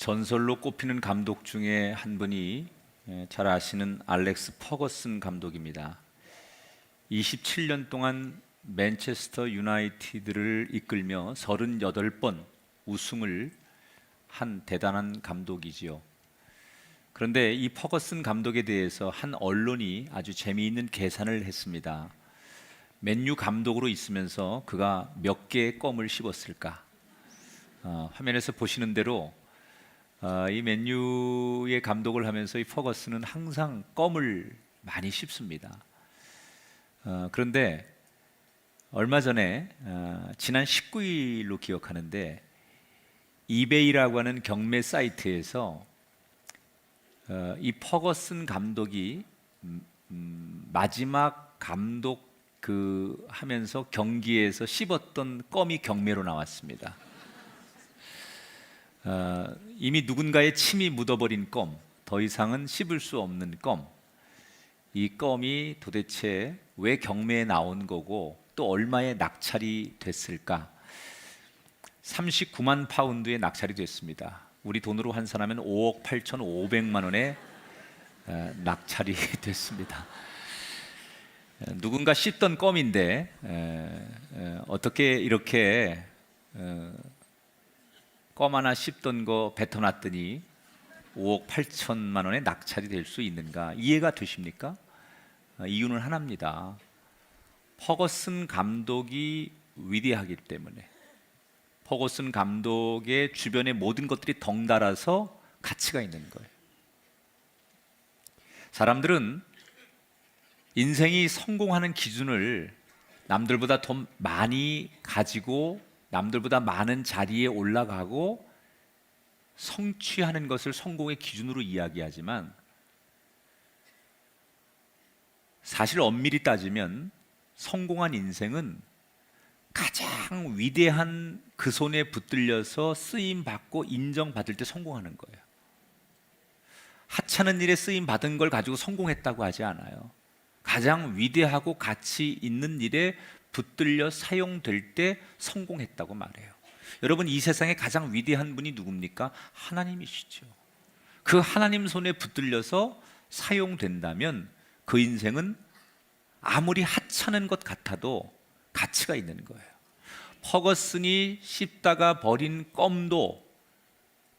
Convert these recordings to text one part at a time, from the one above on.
전설로 꼽히는 감독 중에 한 분이 잘 아시는 알렉스 퍼거슨 감독입니다. 27년 동안 맨체스터 유나이티드를 이끌며 38번 우승을 한 대단한 감독이지요. 그런데 이 퍼거슨 감독에 대해서 한 언론이 아주 재미있는 계산을 했습니다. 맨유 감독으로 있으면서 그가 몇 개의 껌을 씹었을까? 화면에서 보시는 대로 이 맨유의 감독을 하면서 이 퍼거슨은 항상 껌을 많이 씹습니다. 그런데 얼마 전에 지난 19일로 기억하는데 이베이라고 하는 경매 사이트에서 이 퍼거슨 감독이 마지막 감독 하면서 경기에서 씹었던 껌이 경매로 나왔습니다. 이미 누군가의 침이 묻어버린 껌, 더 이상은 씹을 수 없는 껌. 이 껌이 도대체 왜 경매에 나온 거고 또 얼마에 낙찰이 됐을까? 39만 파운드에 낙찰이 됐습니다. 우리 돈으로 환산하면 5억 8,500만 원에 낙찰이 됐습니다. 누군가 씹던 껌인데 어떻게 이렇게 껌 하나 씹던 거 뱉어놨더니 5억 8천만 원에 낙찰이 될 수 있는가? 이해가 되십니까? 이유는 하나입니다. 퍼거슨 감독이 위대하기 때문에, 퍼거슨 감독의 주변의 모든 것들이 덩달아서 가치가 있는 거예요. 사람들은 인생이 성공하는 기준을 남들보다 더 많이 가지고 남들보다 많은 자리에 올라가고 성취하는 것을 성공의 기준으로 이야기하지만 사실 엄밀히 따지면 성공한 인생은 가장 위대한 그 손에 붙들려서 쓰임받고 인정받을 때 성공하는 거예요. 하찮은 일에 쓰임받은 걸 가지고 성공했다고 하지 않아요. 가장 위대하고 가치 있는 일에 붙들려 사용될 때 성공했다고 말해요. 여러분, 이 세상에 가장 위대한 분이 누굽니까? 하나님이시죠. 그 하나님 손에 붙들려서 사용된다면 그 인생은 아무리 하찮은 것 같아도 가치가 있는 거예요. 퍼거슨이 씹다가 버린 껌도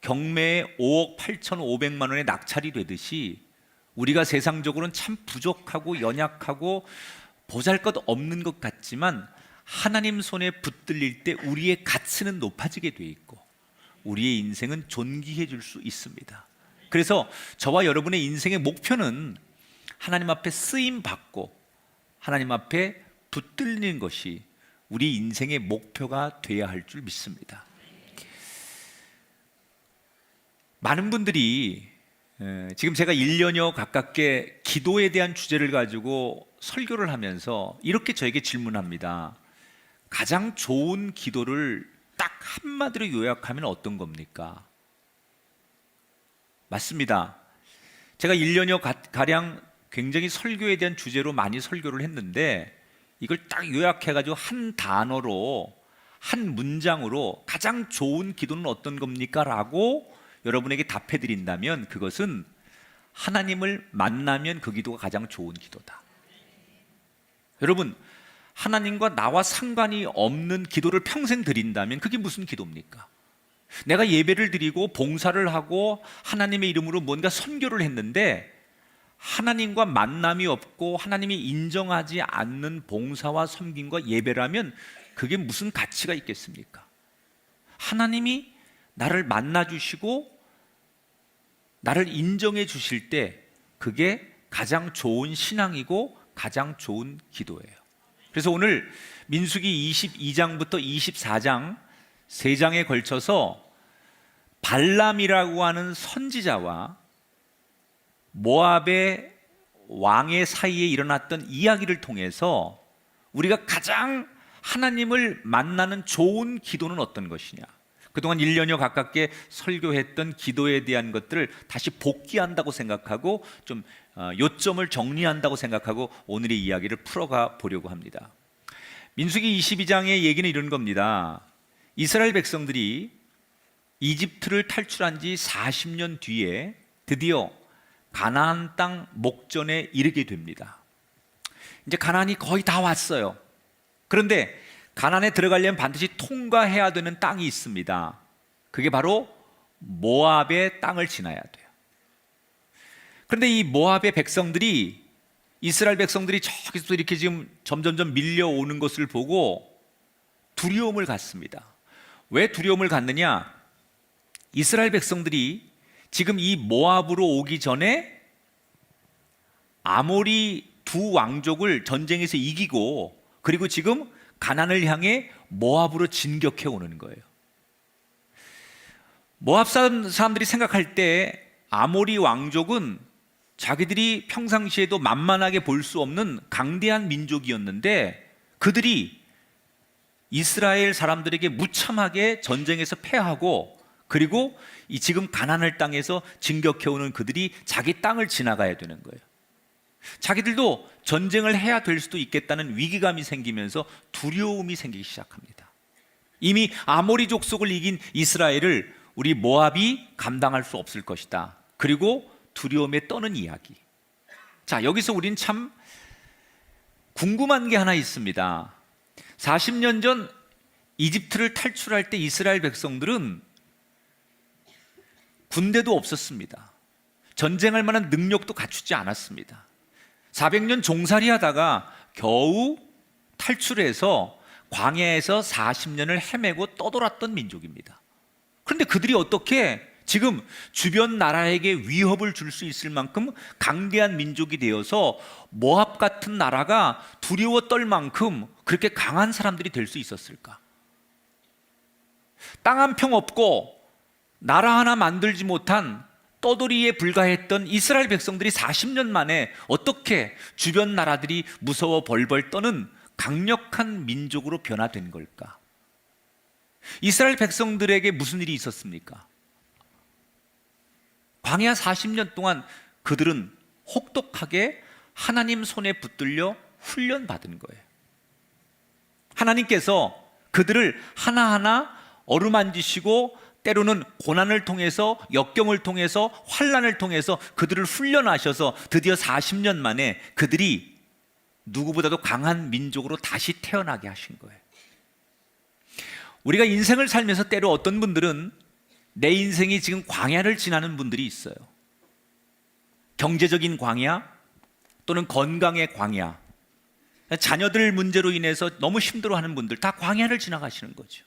경매에 5억 8,500만 원에 낙찰이 되듯이 우리가 세상적으로는 참 부족하고 연약하고 보잘것없는 것 같지만 하나님 손에 붙들릴 때 우리의 가치는 높아지게 돼 있고 우리의 인생은 존귀해질 수 있습니다. 그래서 저와 여러분의 인생의 목표는 하나님 앞에 쓰임 받고 하나님 앞에 붙들리는 것이 우리 인생의 목표가 되어야 할 줄 믿습니다. 많은 분들이 지금 제가 1년여 가깝게 기도에 대한 주제를 가지고 설교를 하면서 이렇게 저에게 질문합니다. 가장 좋은 기도를 딱 한마디로 요약하면 어떤 겁니까? 맞습니다. 제가 1년여 가량 굉장히 설교에 대한 주제로 많이 설교를 했는데 이걸 딱 요약해가지고 한 단어로, 한 문장으로 가장 좋은 기도는 어떤 겁니까? 라고 여러분에게 답해 드린다면 그것은 하나님을 만나면 그 기도가 가장 좋은 기도다. 여러분, 하나님과 나와 상관이 없는 기도를 평생 드린다면 그게 무슨 기도입니까? 내가 예배를 드리고 봉사를 하고 하나님의 이름으로 뭔가 선교를 했는데 하나님과 만남이 없고 하나님이 인정하지 않는 봉사와 섬김과 예배라면 그게 무슨 가치가 있겠습니까? 하나님이 나를 만나주시고 나를 인정해 주실 때 그게 가장 좋은 신앙이고 가장 좋은 기도예요. 그래서 오늘 민수기 22장부터 24장 3장에 걸쳐서 발람이라고 하는 선지자와 모압의 왕의 사이에 일어났던 이야기를 통해서 우리가 가장 하나님을 만나는 좋은 기도는 어떤 것이냐, 그동안 1년여 가깝게 설교했던 기도에 대한 것들을 다시 복귀한다고 생각하고 좀 요점을 정리한다고 생각하고 오늘의 이야기를 풀어가 보려고 합니다. 민수기 22장의 얘기는 이런 겁니다. 이스라엘 백성들이 이집트를 탈출한 지 40년 뒤에 드디어 가나안 땅 목전에 이르게 됩니다. 이제 가나안이 거의 다 왔어요. 그런데 가나안에 들어가려면 반드시 통과해야 되는 땅이 있습니다. 그게 바로 모압의 땅을 지나야 돼요. 그런데 이 모압의 백성들이, 이스라엘 백성들이 저기서 이렇게 지금 점점점 밀려오는 것을 보고 두려움을 갖습니다. 왜 두려움을 갖느냐? 이스라엘 백성들이 지금 이 모압으로 오기 전에 아모리 두 왕족을 전쟁에서 이기고, 그리고 지금 가나안을 향해 모압으로 진격해 오는 거예요. 모압 사람들이 생각할 때 아모리 왕족은 자기들이 평상시에도 만만하게 볼 수 없는 강대한 민족이었는데, 그들이 이스라엘 사람들에게 무참하게 전쟁에서 패하고, 그리고 이 지금 가나안 땅에서 진격해오는 그들이 자기 땅을 지나가야 되는 거예요. 자기들도 전쟁을 해야 될 수도 있겠다는 위기감이 생기면서 두려움이 생기기 시작합니다. 이미 아모리 족속을 이긴 이스라엘을 우리 모압이 감당할 수 없을 것이다. 그리고 두려움에 떠는 이야기. 자, 여기서 우린 참 궁금한 게 하나 있습니다. 40년 전 이집트를 탈출할 때 이스라엘 백성들은 군대도 없었습니다. 전쟁할 만한 능력도 갖추지 않았습니다. 400년 종살이 하다가 겨우 탈출해서 광야에서 40년을 헤매고 떠돌았던 민족입니다. 그런데 그들이 어떻게 지금 주변 나라에게 위협을 줄 수 있을 만큼 강대한 민족이 되어서 모압 같은 나라가 두려워 떨 만큼 그렇게 강한 사람들이 될 수 있었을까? 땅 한 평 없고 나라 하나 만들지 못한 떠돌이에 불과했던 이스라엘 백성들이 40년 만에 어떻게 주변 나라들이 무서워 벌벌 떠는 강력한 민족으로 변화된 걸까? 이스라엘 백성들에게 무슨 일이 있었습니까? 광야 40년 동안 그들은 혹독하게 하나님 손에 붙들려 훈련받은 거예요. 하나님께서 그들을 하나하나 어루만지시고 때로는 고난을 통해서, 역경을 통해서, 환난을 통해서 그들을 훈련하셔서 드디어 40년 만에 그들이 누구보다도 강한 민족으로 다시 태어나게 하신 거예요. 우리가 인생을 살면서 때로 어떤 분들은 내 인생이 지금 광야를 지나는 분들이 있어요. 경제적인 광야 또는 건강의 광야, 자녀들 문제로 인해서 너무 힘들어하는 분들, 다 광야를 지나가시는 거죠.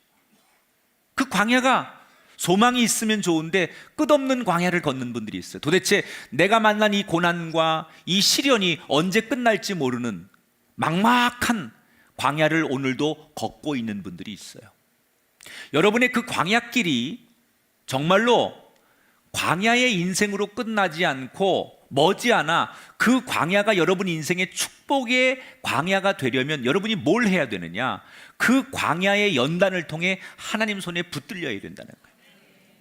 그 광야가 소망이 있으면 좋은데 끝없는 광야를 걷는 분들이 있어요. 도대체 내가 만난 이 고난과 이 시련이 언제 끝날지 모르는 막막한 광야를 오늘도 걷고 있는 분들이 있어요. 여러분의 그 광야길이 정말로 광야의 인생으로 끝나지 않고 머지않아 그 광야가 여러분 인생의 축복의 광야가 되려면 여러분이 뭘 해야 되느냐? 그 광야의 연단을 통해 하나님 손에 붙들려야 된다는 거예요.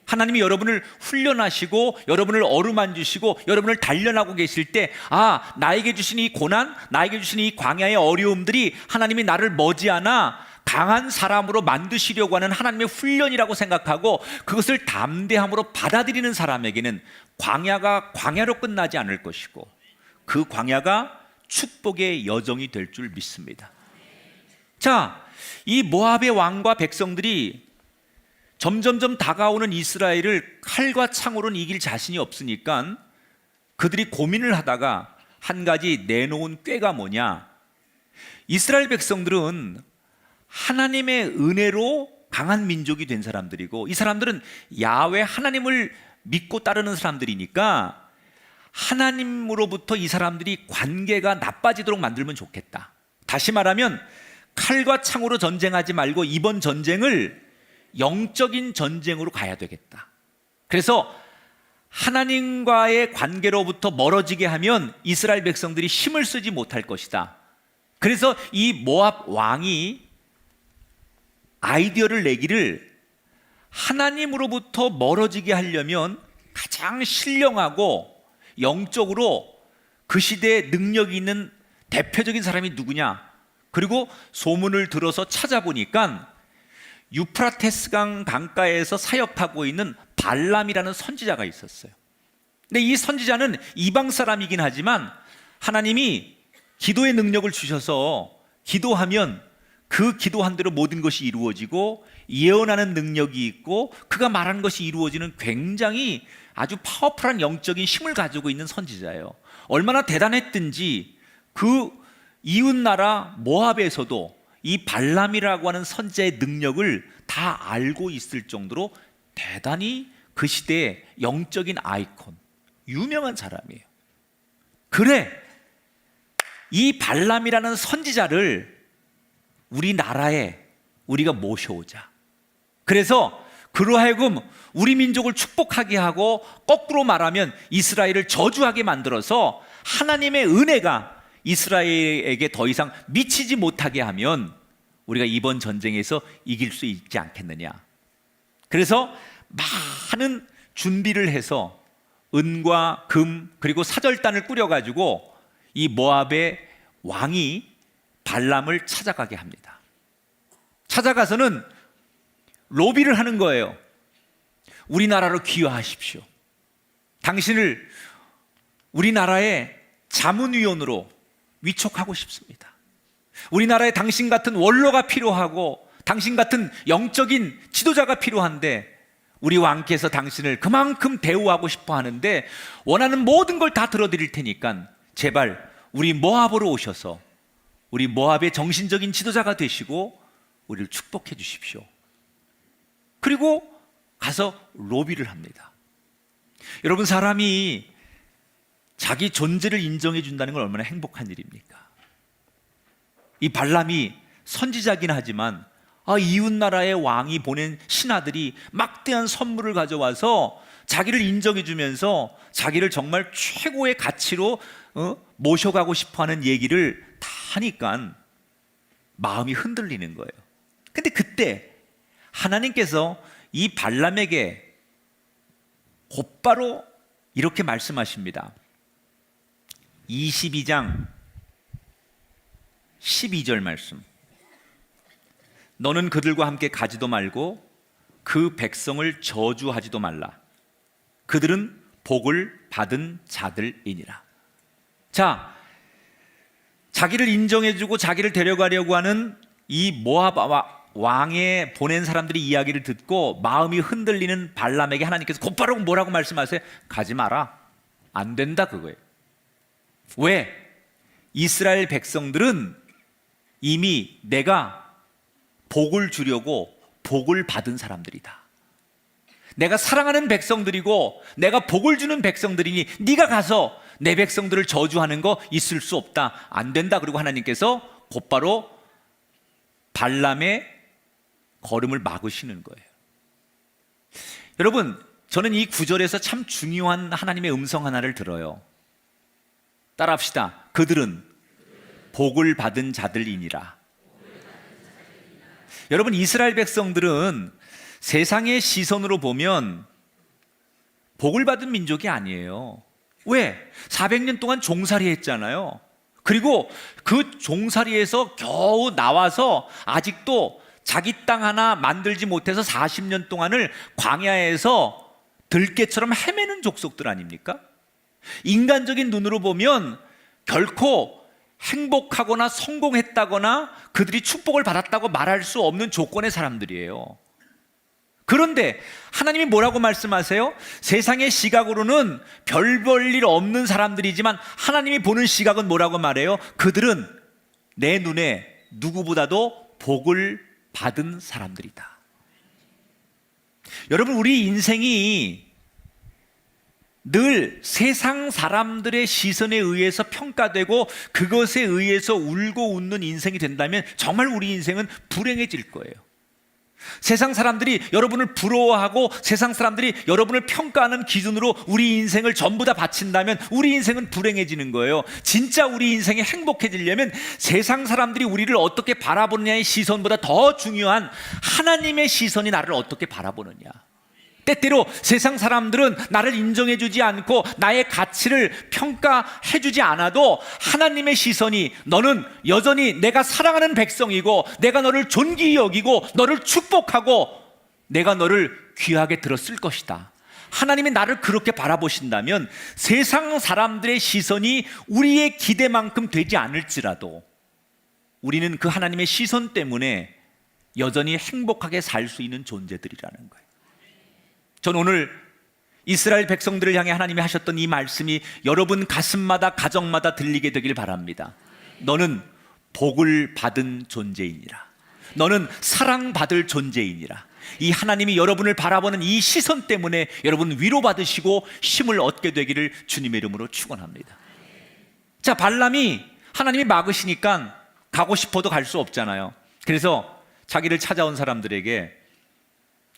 하나님이 여러분을 훈련하시고 여러분을 어루만지시고 여러분을 단련하고 계실 때, 아, 나에게 주신 이 고난, 나에게 주신 이 광야의 어려움들이 하나님이 나를 머지않아 강한 사람으로 만드시려고 하는 하나님의 훈련이라고 생각하고 그것을 담대함으로 받아들이는 사람에게는 광야가 광야로 끝나지 않을 것이고 그 광야가 축복의 여정이 될 줄 믿습니다. 자, 이 모압의 왕과 백성들이 점점점 다가오는 이스라엘을 칼과 창으로는 이길 자신이 없으니까 그들이 고민을 하다가 한 가지 내놓은 꾀가 뭐냐? 이스라엘 백성들은 하나님의 은혜로 강한 민족이 된 사람들이고 이 사람들은 야훼 하나님을 믿고 따르는 사람들이니까 하나님으로부터 이 사람들이 관계가 나빠지도록 만들면 좋겠다. 다시 말하면 칼과 창으로 전쟁하지 말고 이번 전쟁을 영적인 전쟁으로 가야 되겠다. 그래서 하나님과의 관계로부터 멀어지게 하면 이스라엘 백성들이 힘을 쓰지 못할 것이다. 그래서 이 모압 왕이 아이디어를 내기를 하나님으로부터 멀어지게 하려면 가장 신령하고 영적으로 그 시대에 능력이 있는 대표적인 사람이 누구냐? 그리고 소문을 들어서 찾아보니까 유프라테스강 강가에서 사역하고 있는 발람이라는 선지자가 있었어요. 근데 이 선지자는 이방 사람이긴 하지만 하나님이 기도의 능력을 주셔서 기도하면 그 기도한 대로 모든 것이 이루어지고 예언하는 능력이 있고 그가 말하는 것이 이루어지는 굉장히 아주 파워풀한 영적인 힘을 가지고 있는 선지자예요. 얼마나 대단했든지 그 이웃나라 모압에서도 이 발람이라고 하는 선지자의 능력을 다 알고 있을 정도로 대단히 그 시대의 영적인 아이콘, 유명한 사람이에요. 그래, 이 발람이라는 선지자를 우리나라에 우리가 모셔오자. 그래서 그로 하여금 우리 민족을 축복하게 하고 거꾸로 말하면 이스라엘을 저주하게 만들어서 하나님의 은혜가 이스라엘에게 더 이상 미치지 못하게 하면 우리가 이번 전쟁에서 이길 수 있지 않겠느냐. 그래서 많은 준비를 해서 은과 금 그리고 사절단을 꾸려가지고 이 모압의 왕이 발람을 찾아가게 합니다. 찾아가서는 로비를 하는 거예요. 우리나라로 귀화하십시오. 당신을 우리나라의 자문위원으로 위촉하고 싶습니다. 우리나라에 당신 같은 원로가 필요하고 당신 같은 영적인 지도자가 필요한데 우리 왕께서 당신을 그만큼 대우하고 싶어 하는데 원하는 모든 걸 다 들어드릴 테니까 제발 우리 모압으로 오셔서 우리 모압의 정신적인 지도자가 되시고 우리를 축복해 주십시오. 그리고 가서 로비를 합니다. 여러분, 사람이 자기 존재를 인정해 준다는 건 얼마나 행복한 일입니까? 이 발람이 선지자긴 하지만 이웃나라의 왕이 보낸 신하들이 막대한 선물을 가져와서 자기를 인정해 주면서 자기를 정말 최고의 가치로 모셔가고 싶어하는 얘기를 다 하니까 마음이 흔들리는 거예요. 근데 그때 하나님께서 이 발람에게 곧바로 이렇게 말씀하십니다. 22장 12절 말씀. 너는 그들과 함께 가지도 말고 그 백성을 저주하지도 말라. 그들은 복을 받은 자들이니라. 자, 자기를 인정해주고 자기를 데려가려고 하는 이 모압 왕에 보낸 사람들이 이야기를 듣고 마음이 흔들리는 발람에게 하나님께서 곧바로 뭐라고 말씀하세요? 가지 마라. 안 된다, 그거예요. 왜? 이스라엘 백성들은 이미 내가 복을 주려고 복을 받은 사람들이다. 내가 사랑하는 백성들이고 내가 복을 주는 백성들이니 네가 가서 내 백성들을 저주하는 거 있을 수 없다. 안 된다. 그리고 하나님께서 곧바로 발람의 걸음을 막으시는 거예요. 여러분, 저는 이 구절에서 참 중요한 하나님의 음성 하나를 들어요. 따라합시다. 그들은 복을 받은 자들이니라. 여러분, 이스라엘 백성들은 세상의 시선으로 보면 복을 받은 민족이 아니에요. 왜? 400년 동안 종살이 했잖아요. 그리고 그 종살이에서 겨우 나와서 아직도 자기 땅 하나 만들지 못해서 40년 동안을 광야에서 들깨처럼 헤매는 족속들 아닙니까? 인간적인 눈으로 보면 결코 행복하거나 성공했다거나 그들이 축복을 받았다고 말할 수 없는 조건의 사람들이에요. 그런데 하나님이 뭐라고 말씀하세요? 세상의 시각으로는 별 볼 일 없는 사람들이지만 하나님이 보는 시각은 뭐라고 말해요? 그들은 내 눈에 누구보다도 복을 받은 사람들이다. 여러분, 우리 인생이 늘 세상 사람들의 시선에 의해서 평가되고 그것에 의해서 울고 웃는 인생이 된다면 정말 우리 인생은 불행해질 거예요. 세상 사람들이 여러분을 부러워하고 세상 사람들이 여러분을 평가하는 기준으로 우리 인생을 전부 다 바친다면 우리 인생은 불행해지는 거예요. 진짜 우리 인생이 행복해지려면 세상 사람들이 우리를 어떻게 바라보느냐의 시선보다 더 중요한 하나님의 시선이 나를 어떻게 바라보느냐. 때때로 세상 사람들은 나를 인정해주지 않고 나의 가치를 평가해주지 않아도 하나님의 시선이 너는 여전히 내가 사랑하는 백성이고 내가 너를 존귀히 여기고 너를 축복하고 내가 너를 귀하게 들었을 것이다. 하나님이 나를 그렇게 바라보신다면 세상 사람들의 시선이 우리의 기대만큼 되지 않을지라도 우리는 그 하나님의 시선 때문에 여전히 행복하게 살 수 있는 존재들이라는 거예요. 전 오늘 이스라엘 백성들을 향해 하나님이 하셨던 이 말씀이 여러분 가슴마다 가정마다 들리게 되길 바랍니다. 너는 복을 받은 존재이니라. 너는 사랑받을 존재이니라. 이 하나님이 여러분을 바라보는 이 시선 때문에 여러분 위로받으시고 힘을 얻게 되기를 주님의 이름으로 축원합니다. 자, 발람이 하나님이 막으시니까 가고 싶어도 갈 수 없잖아요. 그래서 자기를 찾아온 사람들에게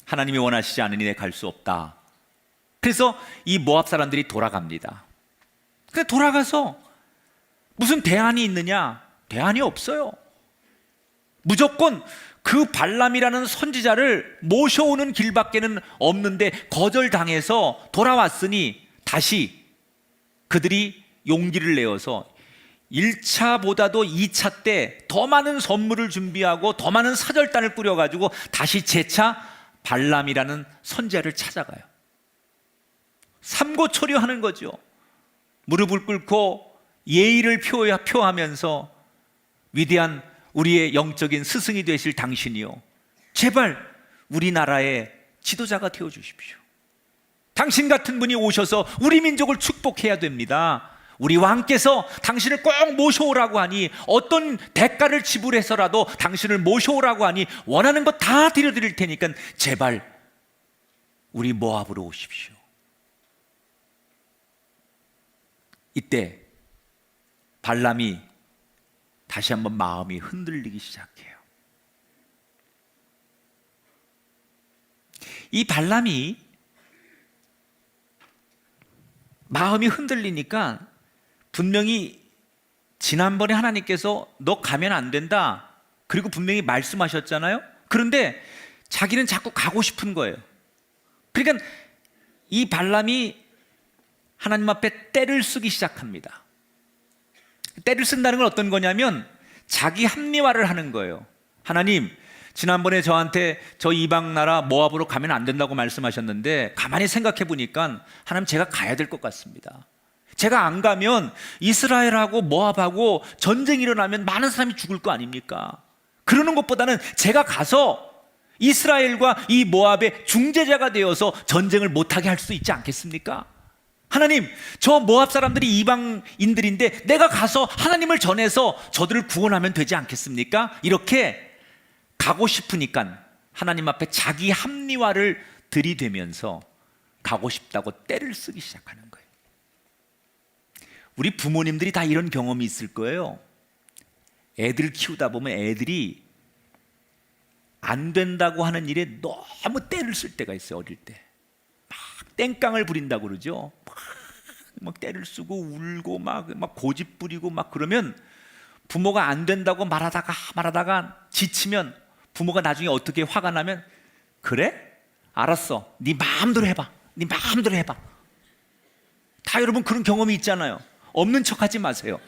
하나님이 원하시지 않으니 내 갈 수 없다. 그래서 이 모압 사람들이 돌아갑니다. 근데 돌아가서 무슨 대안이 있느냐? 대안이 없어요. 무조건 그 발람이라는 선지자를 모셔오는 길밖에는 없는데 거절당해서 돌아왔으니 다시 그들이 용기를 내어서 1차보다도 2차 때 더 많은 선물을 준비하고 더 많은 사절단을 꾸려가지고 다시 재차 발람이라는 선지자를 찾아가요. 삼고초려하는 거죠. 무릎을 꿇고 예의를 표하면서 위대한 우리의 영적인 스승이 되실 당신이요, 제발 우리나라의 지도자가 되어주십시오. 당신 같은 분이 오셔서 우리 민족을 축복해야 됩니다. 우리 왕께서 당신을 꼭 모셔오라고 하니 어떤 대가를 지불해서라도 당신을 모셔오라고 하니 원하는 것 다 드려드릴 테니까 제발 우리 모압으로 오십시오. 이때 발람이 다시 한번 마음이 흔들리기 시작해요. 이 발람이 마음이 흔들리니까 분명히 지난번에 하나님께서 너 가면 안 된다, 그리고 분명히 말씀하셨잖아요. 그런데 자기는 자꾸 가고 싶은 거예요. 그러니까 이 발람이 하나님 앞에 떼를 쓰기 시작합니다. 떼를 쓴다는 건 어떤 거냐면 자기 합리화를 하는 거예요. 하나님, 지난번에 저한테 저 이방 나라 모압으로 가면 안 된다고 말씀하셨는데 가만히 생각해 보니까 하나님, 제가 가야 될 것 같습니다. 제가 안 가면 이스라엘하고 모압하고 전쟁이 일어나면 많은 사람이 죽을 거 아닙니까? 그러는 것보다는 제가 가서 이스라엘과 이 모압의 중재자가 되어서 전쟁을 못하게 할 수 있지 않겠습니까? 하나님, 저 모압 사람들이 이방인들인데 내가 가서 하나님을 전해서 저들을 구원하면 되지 않겠습니까? 이렇게 가고 싶으니까 하나님 앞에 자기 합리화를 들이대면서 가고 싶다고 떼를 쓰기 시작하는 거예요. 우리 부모님들이 다 이런 경험이 있을 거예요. 애들 키우다 보면 애들이 안 된다고 하는 일에 너무 떼를 쓸 때가 있어요. 어릴 때 막 땡깡을 부린다고 그러죠. 막 떼를 쓰고 울고 막 고집 부리고 막 그러면 부모가 안 된다고 말하다가 지치면 부모가 나중에 어떻게 화가 나면, 그래? 알았어, 네 마음대로 해봐, 네 마음대로 해봐. 다 여러분 그런 경험이 있잖아요. 없는 척하지 마세요.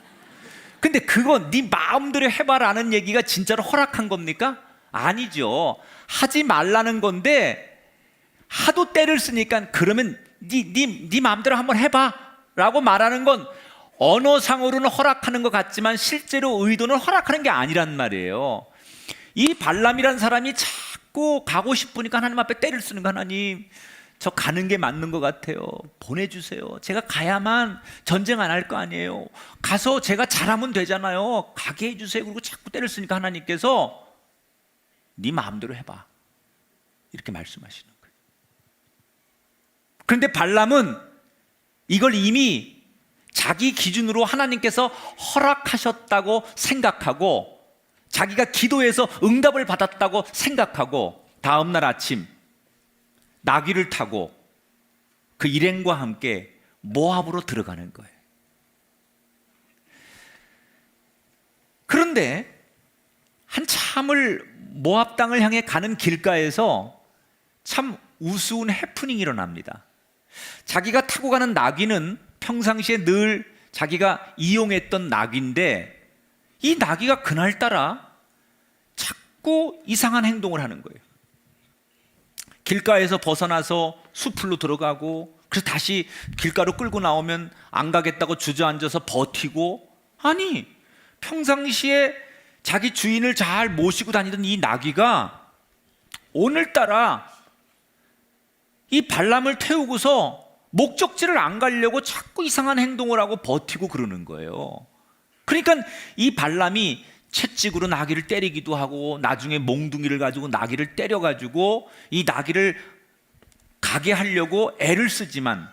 근데 그거 네 마음대로 해봐라는 얘기가 진짜로 허락한 겁니까? 아니죠. 하지 말라는 건데 하도 때를 쓰니까 그러면 네 마음대로 한번 해봐 라고 말하는 건 언어상으로는 허락하는 것 같지만 실제로 의도는 허락하는 게 아니란 말이에요. 이 발람이란 사람이 자꾸 가고 싶으니까 하나님 앞에 때를 쓰는 거, 하나님, 저 가는 게 맞는 것 같아요. 보내주세요. 제가 가야만 전쟁 안 할 거 아니에요. 가서 제가 잘하면 되잖아요. 가게 해주세요. 그리고 자꾸 때를 쓰니까 하나님께서 네 마음대로 해봐 이렇게 말씀하시는 거예요. 그런데 발람은 이걸 이미 자기 기준으로 하나님께서 허락하셨다고 생각하고 자기가 기도해서 응답을 받았다고 생각하고 다음날 아침 나귀를 타고 그 일행과 함께 모압으로 들어가는 거예요. 그런데 한참을 모압 땅을 향해 가는 길가에서 참 우스운 해프닝이 일어납니다. 자기가 타고 가는 나귀는 평상시에 늘 자기가 이용했던 나귀인데 이 나귀가 그날따라 자꾸 이상한 행동을 하는 거예요. 길가에서 벗어나서 숲으로 들어가고, 그래서 다시 길가로 끌고 나오면 안 가겠다고 주저앉아서 버티고, 아니 평상시에 자기 주인을 잘 모시고 다니던 이 나귀가 오늘따라 이 발람을 태우고서 목적지를 안 가려고 자꾸 이상한 행동을 하고 버티고 그러는 거예요. 그러니까 이 발람이 채찍으로 나귀를 때리기도 하고, 나중에 몽둥이를 가지고 나귀를 때려가지고 이 나귀를 가게 하려고 애를 쓰지만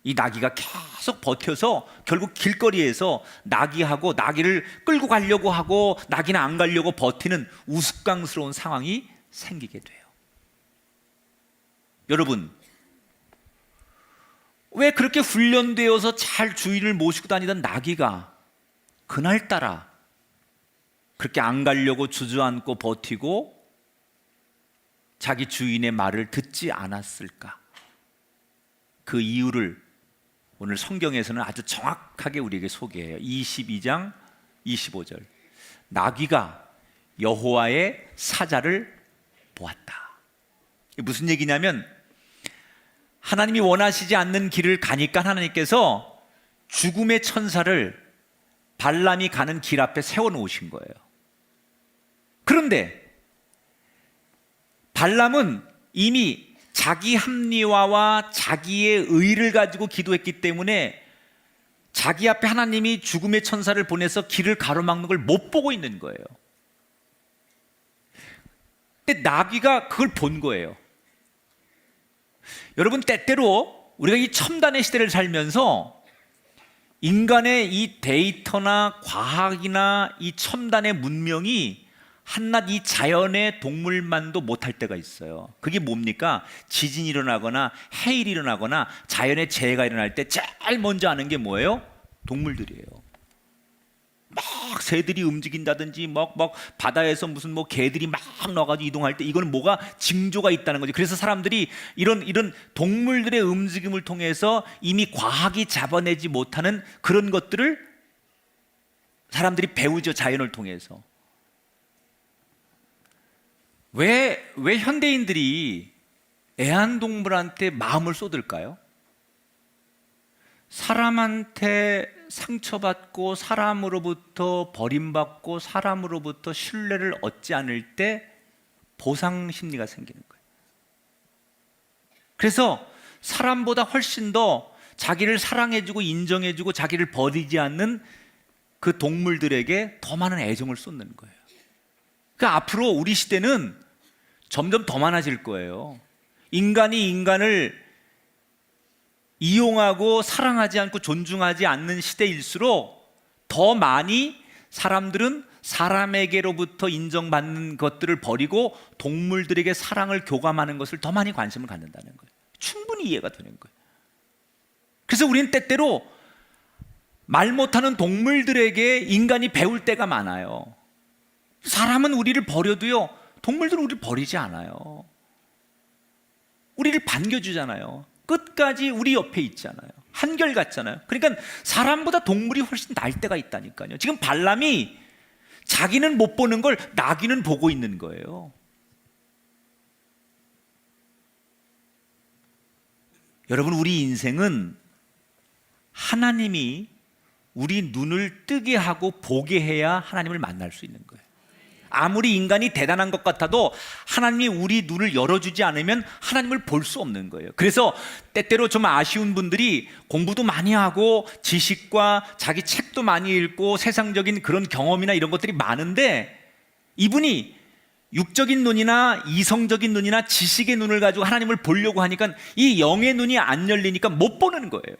이 나귀가 계속 버텨서 결국 길거리에서 나귀하고 나귀를 끌고 가려고 하고 나귀는 안 가려고 버티는 우스꽝스러운 상황이 생기게 돼요. 여러분, 왜 그렇게 훈련되어서 잘 주인을 모시고 다니던 나귀가 그날따라 그렇게 안 가려고 주저앉고 버티고 자기 주인의 말을 듣지 않았을까? 그 이유를 오늘 성경에서는 아주 정확하게 우리에게 소개해요. 22장 25절. 나귀가 여호와의 사자를 보았다. 이게 무슨 얘기냐면, 하나님이 원하시지 않는 길을 가니까 하나님께서 죽음의 천사를 발람이 가는 길 앞에 세워놓으신 거예요. 그런데 발람은 이미 자기 합리화와 자기의 의를 가지고 기도했기 때문에 자기 앞에 하나님이 죽음의 천사를 보내서 길을 가로막는 걸 못 보고 있는 거예요. 근데 나귀가 그걸 본 거예요. 여러분, 때때로 우리가 이 첨단의 시대를 살면서 인간의 이 데이터나 과학이나 이 첨단의 문명이 한낱 이 자연의 동물만도 못할 때가 있어요. 그게 뭡니까? 지진이 일어나거나 해일이 일어나거나 자연의 재해가 일어날 때 제일 먼저 아는 게 뭐예요? 동물들이에요. 막 새들이 움직인다든지 막 바다에서 무슨 뭐 개들이 막 나와가지고 이동할 때 이거는 뭐가 징조가 있다는 거죠. 그래서 사람들이 이런 동물들의 움직임을 통해서 이미 과학이 잡아내지 못하는 그런 것들을 사람들이 배우죠. 자연을 통해서. 왜 현대인들이 애완동물한테 마음을 쏟을까요? 사람한테 상처받고 사람으로부터 버림받고 사람으로부터 신뢰를 얻지 않을 때 보상 심리가 생기는 거예요. 그래서 사람보다 훨씬 더 자기를 사랑해주고 인정해주고 자기를 버리지 않는 그 동물들에게 더 많은 애정을 쏟는 거예요. 그러니까 앞으로 우리 시대는 점점 더 많아질 거예요. 인간이 인간을 이용하고 사랑하지 않고 존중하지 않는 시대일수록 더 많이 사람들은 사람에게로부터 인정받는 것들을 버리고 동물들에게 사랑을 교감하는 것을 더 많이 관심을 갖는다는 거예요. 충분히 이해가 되는 거예요. 그래서 우리는 때때로 말 못하는 동물들에게 인간이 배울 때가 많아요. 사람은 우리를 버려도요, 동물들은 우리를 버리지 않아요. 우리를 반겨주잖아요. 끝까지 우리 옆에 있잖아요. 한결같잖아요. 그러니까 사람보다 동물이 훨씬 나을 때가 있다니까요. 지금 발람이 자기는 못 보는 걸 나귀는 보고 있는 거예요. 여러분, 우리 인생은 하나님이 우리 눈을 뜨게 하고 보게 해야 하나님을 만날 수 있는 거예요. 아무리 인간이 대단한 것 같아도 하나님이 우리 눈을 열어주지 않으면 하나님을 볼 수 없는 거예요. 그래서 때때로 좀 아쉬운 분들이 공부도 많이 하고 지식과 자기 책도 많이 읽고 세상적인 그런 경험이나 이런 것들이 많은데, 이분이 육적인 눈이나 이성적인 눈이나 지식의 눈을 가지고 하나님을 보려고 하니까 이 영의 눈이 안 열리니까 못 보는 거예요.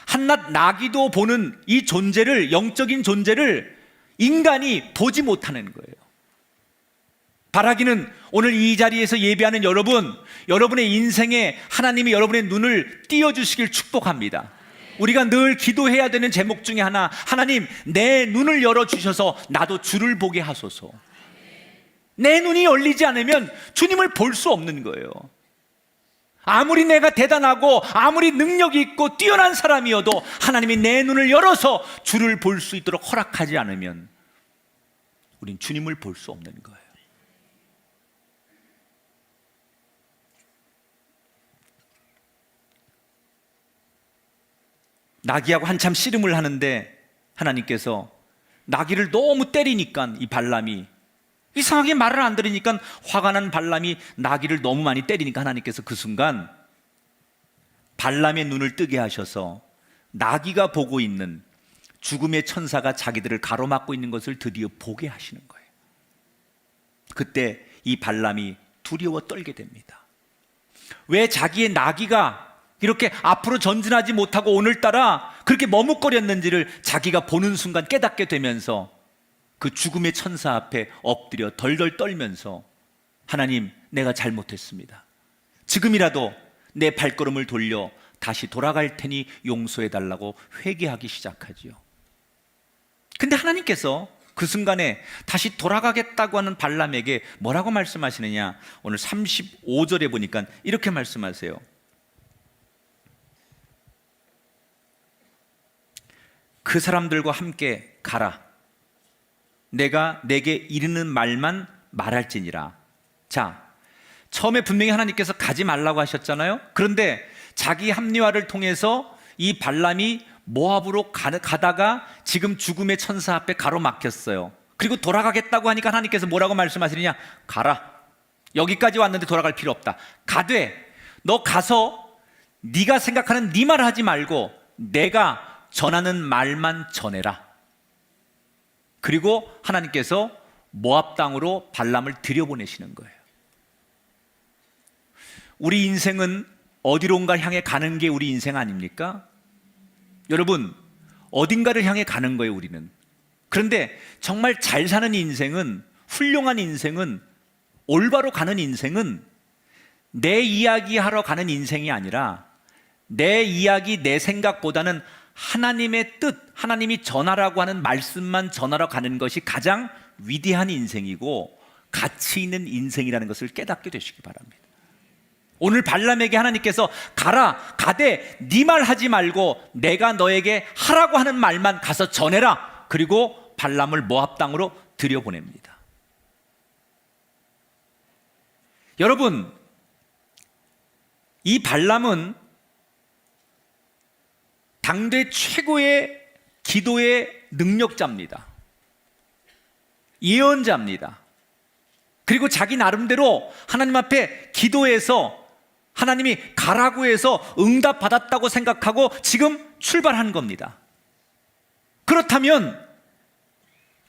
한낱 나귀도 보는 이 존재를, 영적인 존재를 인간이 보지 못하는 거예요. 바라기는 오늘 이 자리에서 예배하는 여러분, 여러분의 인생에 하나님이 여러분의 눈을 띄워주시길 축복합니다. 우리가 늘 기도해야 되는 제목 중에 하나, 하나님 내 눈을 열어주셔서 나도 주를 보게 하소서. 내 눈이 열리지 않으면 주님을 볼 수 없는 거예요. 아무리 내가 대단하고 아무리 능력이 있고 뛰어난 사람이어도 하나님이 내 눈을 열어서 주를 볼 수 있도록 허락하지 않으면 우린 주님을 볼 수 없는 거예요. 나귀하고 한참 씨름을 하는데 하나님께서 나귀를 너무 때리니까 이 발람이 이상하게 말을 안 들으니까 화가 난 발람이 나귀를 너무 많이 때리니까 하나님께서 그 순간 발람의 눈을 뜨게 하셔서 나귀가 보고 있는 죽음의 천사가 자기들을 가로막고 있는 것을 드디어 보게 하시는 거예요. 그때 이 발람이 두려워 떨게 됩니다. 왜 자기의 나귀가 이렇게 앞으로 전진하지 못하고 오늘따라 그렇게 머뭇거렸는지를 자기가 보는 순간 깨닫게 되면서 그 죽음의 천사 앞에 엎드려 덜덜 떨면서 하나님, 내가 잘못했습니다. 지금이라도 내 발걸음을 돌려 다시 돌아갈 테니 용서해 달라고 회개하기 시작하지요. 근데 하나님께서 그 순간에 다시 돌아가겠다고 하는 발람에게 뭐라고 말씀하시느냐? 오늘 35절에 보니까 이렇게 말씀하세요. 그 사람들과 함께 가라. 내가 내게 이르는 말만 말할지니라. 자, 처음에 분명히 하나님께서 가지 말라고 하셨잖아요. 그런데 자기 합리화를 통해서 이 발람이 모압으로 가다가 지금 죽음의 천사 앞에 가로막혔어요. 그리고 돌아가겠다고 하니까 하나님께서 뭐라고 말씀하시느냐? 가라. 여기까지 왔는데 돌아갈 필요 없다. 가되 너 가서 네가 생각하는 네 말 하지 말고 내가 전하는 말만 전해라. 그리고 하나님께서 모압 땅으로 발람을 들여보내시는 거예요. 우리 인생은 어디론가 향해 가는 게 우리 인생 아닙니까? 여러분, 어딘가를 향해 가는 거예요, 우리는. 그런데 정말 잘 사는 인생은, 훌륭한 인생은, 올바로 가는 인생은 내 이야기 하러 가는 인생이 아니라 내 이야기, 내 생각보다는 하나님의 뜻, 하나님이 전하라고 하는 말씀만 전하러 가는 것이 가장 위대한 인생이고 가치 있는 인생이라는 것을 깨닫게 되시기 바랍니다. 오늘 발람에게 하나님께서 가라, 가되 네 말 하지 말고 내가 너에게 하라고 하는 말만 가서 전해라. 그리고 발람을 모압 땅으로 들여보냅니다. 여러분, 이 발람은 당대 최고의 기도의 능력자입니다. 예언자입니다. 그리고 자기 나름대로 하나님 앞에 기도해서 하나님이 가라고 해서 응답받았다고 생각하고 지금 출발한 겁니다. 그렇다면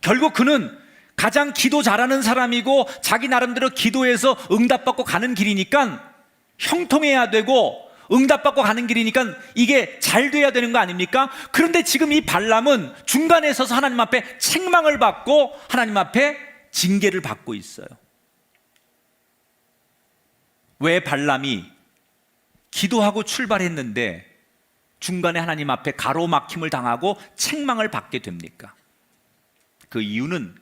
결국 그는 가장 기도 잘하는 사람이고 자기 나름대로 기도해서 응답받고 가는 길이니까 형통해야 되고 응답받고 가는 길이니까 이게 잘 돼야 되는 거 아닙니까? 그런데 지금 이 발람은 중간에 서서 하나님 앞에 책망을 받고 하나님 앞에 징계를 받고 있어요. 왜 발람이 기도하고 출발했는데 중간에 하나님 앞에 가로막힘을 당하고 책망을 받게 됩니까? 그 이유는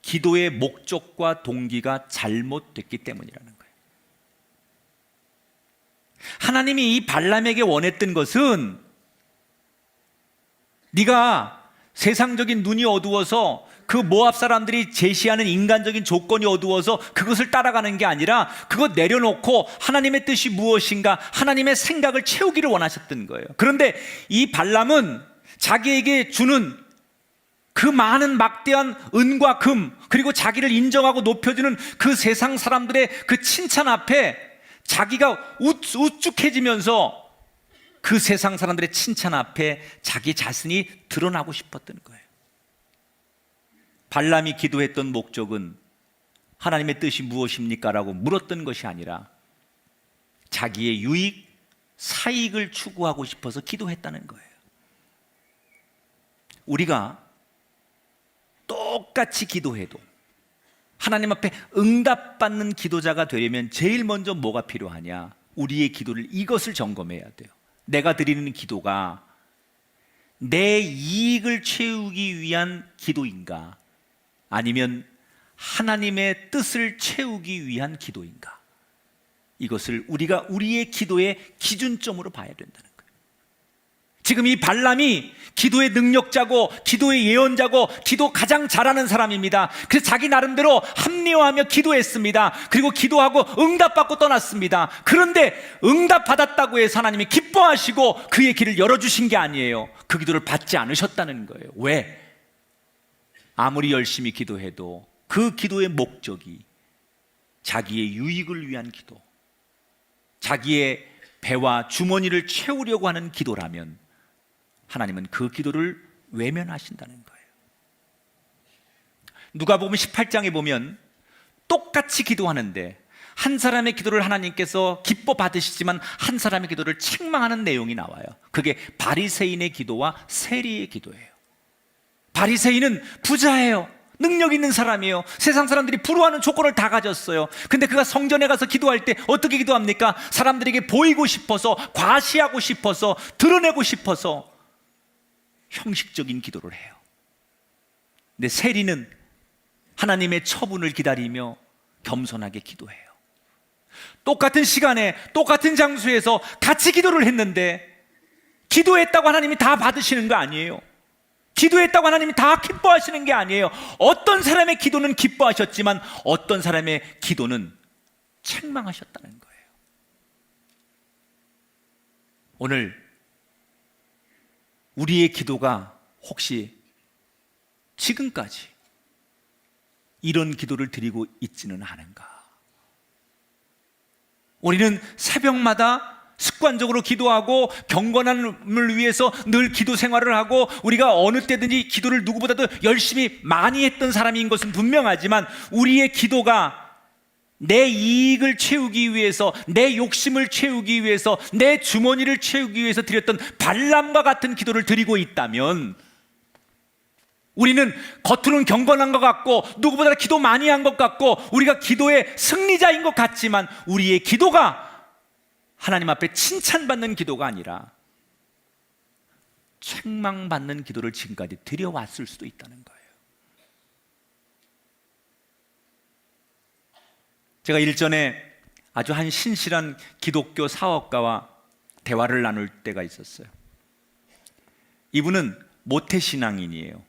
기도의 목적과 동기가 잘못됐기 때문이라는 거예요. 하나님이 이 발람에게 원했던 것은 네가 세상적인 눈이 어두워서 그 모압 사람들이 제시하는 인간적인 조건이 어두워서 그것을 따라가는 게 아니라 그것 내려놓고 하나님의 뜻이 무엇인가, 하나님의 생각을 채우기를 원하셨던 거예요. 그런데 이 발람은 자기에게 주는 그 많은 막대한 은과 금, 그리고 자기를 인정하고 높여주는 그 세상 사람들의 그 칭찬 앞에 자기가 우쭐해지면서 그 세상 사람들의 칭찬 앞에 자기 자신이 드러나고 싶었던 거예요. 발람이 기도했던 목적은 하나님의 뜻이 무엇입니까? 라고 물었던 것이 아니라 자기의 유익, 사익을 추구하고 싶어서 기도했다는 거예요. 우리가 똑같이 기도해도 하나님 앞에 응답받는 기도자가 되려면 제일 먼저 뭐가 필요하냐? 우리의 기도를 이것을 점검해야 돼요. 내가 드리는 기도가 내 이익을 채우기 위한 기도인가? 아니면 하나님의 뜻을 채우기 위한 기도인가? 이것을 우리가 우리의 기도의 기준점으로 봐야 된다는 거예요. 지금 이 발람이 기도의 능력자고 기도의 예언자고 기도 가장 잘하는 사람입니다. 그래서 자기 나름대로 합리화하며 기도했습니다. 그리고 기도하고 응답받고 떠났습니다. 그런데 응답받았다고 해서 하나님이 기뻐하시고 그의 길을 열어주신 게 아니에요. 그 기도를 받지 않으셨다는 거예요. 왜? 아무리 열심히 기도해도 그 기도의 목적이 자기의 유익을 위한 기도, 자기의 배와 주머니를 채우려고 하는 기도라면 하나님은 그 기도를 외면하신다는 거예요. 누가복음 18장에 보면 똑같이 기도하는데 한 사람의 기도를 하나님께서 기뻐 받으시지만 한 사람의 기도를 책망하는 내용이 나와요. 그게 바리새인의 기도와 세리의 기도예요. 바리새인은 부자예요. 능력 있는 사람이에요. 세상 사람들이 부러워하는 조건을 다 가졌어요. 근데 그가 성전에 가서 기도할 때 어떻게 기도합니까? 사람들에게 보이고 싶어서, 과시하고 싶어서, 드러내고 싶어서 형식적인 기도를 해요. 근데 세리는 하나님의 처분을 기다리며 겸손하게 기도해요. 똑같은 시간에 똑같은 장소에서 같이 기도를 했는데 기도했다고 하나님이 다 받으시는 거 아니에요. 기도했다고 하나님이 다 기뻐하시는 게 아니에요. 어떤 사람의 기도는 기뻐하셨지만 어떤 사람의 기도는 책망하셨다는 거예요. 오늘 우리의 기도가 혹시 지금까지 이런 기도를 드리고 있지는 않은가? 우리는 새벽마다 습관적으로 기도하고 경건함을 위해서 늘 기도 생활을 하고 우리가 어느 때든지 기도를 누구보다도 열심히 많이 했던 사람인 것은 분명하지만 우리의 기도가 내 이익을 채우기 위해서, 내 욕심을 채우기 위해서, 내 주머니를 채우기 위해서 드렸던 발람과 같은 기도를 드리고 있다면 우리는 겉으로는 경건한 것 같고 누구보다 기도 많이 한 것 같고 우리가 기도의 승리자인 것 같지만 우리의 기도가 하나님 앞에 칭찬받는 기도가 아니라 책망받는 기도를 지금까지 드려왔을 수도 있다는 거예요. 제가 일전에 아주 한 신실한 기독교 사업가와 대화를 나눌 때가 있었어요. 이분은 모태신앙인이에요.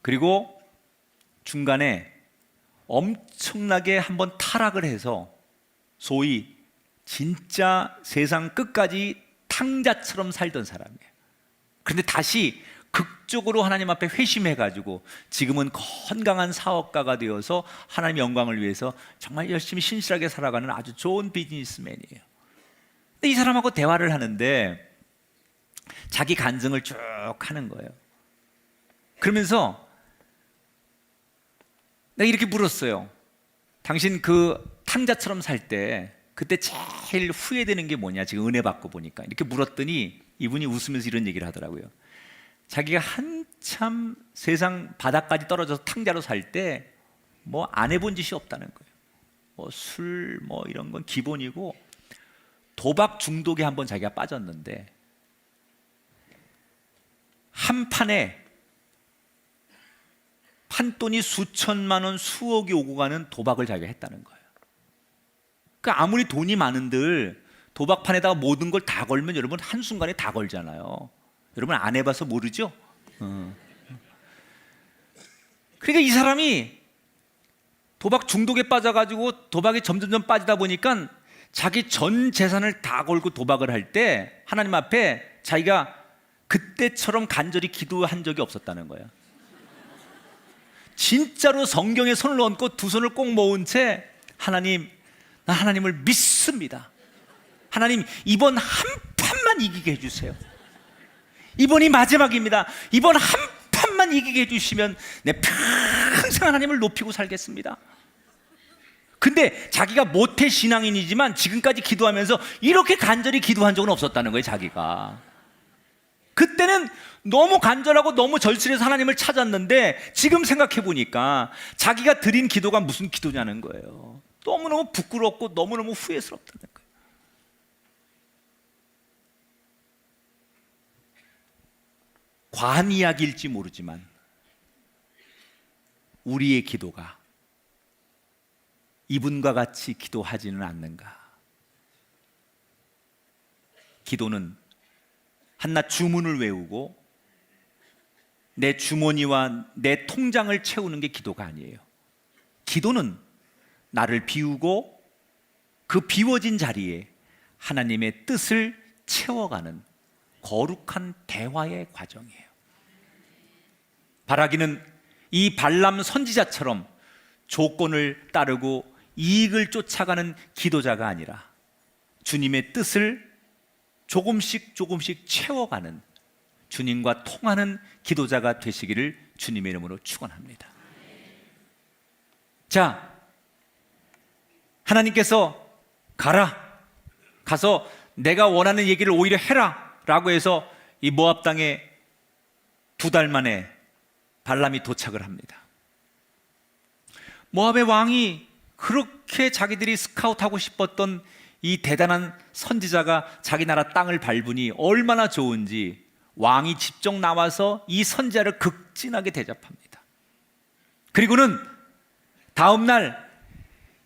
그리고 중간에 엄청나게 한번 타락을 해서 소위 진짜 세상 끝까지 탕자처럼 살던 사람이에요. 그런데 다시 극적으로 하나님 앞에 회심해가지고 지금은 건강한 사업가가 되어서 하나님의 영광을 위해서 정말 열심히 신실하게 살아가는 아주 좋은 비즈니스맨이에요. 근데 이 사람하고 대화를 하는데 자기 간증을 쭉 하는 거예요. 그러면서 내가 이렇게 물었어요. 당신 그 탕자처럼 살 때 그때 제일 후회되는 게 뭐냐? 지금 은혜 받고 보니까 이렇게 물었더니 이분이 웃으면서 이런 얘기를 하더라고요. 자기가 한참 세상 바닥까지 떨어져서 탕자로 살 때 뭐 안 해본 짓이 없다는 거예요. 뭐 술 뭐 이런 건 기본이고 도박 중독에 한번 자기가 빠졌는데 한 판에 판돈이 수천만 원, 수억이 오고 가는 도박을 자기가 했다는 거예요. 그러니까 아무리 돈이 많은들 도박판에다가 모든 걸 다 걸면 여러분 한순간에 다 걸잖아요. 여러분 안 해봐서 모르죠? 그러니까 이 사람이 도박 중독에 빠져가지고 도박에 점점점 빠지다 보니까 자기 전 재산을 다 걸고 도박을 할 때 하나님 앞에 자기가 그때처럼 간절히 기도한 적이 없었다는 거예요. 진짜로 성경에 손을 얹고 두 손을 꼭 모은 채 하나님, 나 하나님을 믿습니다. 하나님 이번 한 판만 이기게 해주세요. 이번이 마지막입니다. 이번 한 판만 이기게 해주시면 내 평생 하나님을 높이고 살겠습니다. 근데 자기가 모태 신앙인이지만 지금까지 기도하면서 이렇게 간절히 기도한 적은 없었다는 거예요. 자기가 그때는 너무 간절하고 너무 절실해서 하나님을 찾았는데 지금 생각해 보니까 자기가 드린 기도가 무슨 기도냐는 거예요. 너무너무 부끄럽고 너무너무 후회스럽다는 거예요. 과한 이야기일지 모르지만 우리의 기도가 이분과 같이 기도하지는 않는가? 기도는 한낱 주문을 외우고 내 주머니와 내 통장을 채우는 게 기도가 아니에요. 기도는 나를 비우고 그 비워진 자리에 하나님의 뜻을 채워가는 거룩한 대화의 과정이에요. 바라기는 이 발람 선지자처럼 조건을 따르고 이익을 쫓아가는 기도자가 아니라 주님의 뜻을 조금씩 채워가는 주님과 통하는 기도자가 되시기를 주님의 이름으로 축원합니다. 자, 하나님께서 가서 내가 원하는 얘기를 오히려 해라 라고 해서 이 모압 땅에 2달 만에 발람이 도착을 합니다. 모압의 왕이 그렇게 자기들이 스카웃하고 싶었던 이 대단한 선지자가 자기 나라 땅을 밟으니 얼마나 좋은지 왕이 직접 나와서 이 선지자를 극진하게 대접합니다. 그리고는 다음 날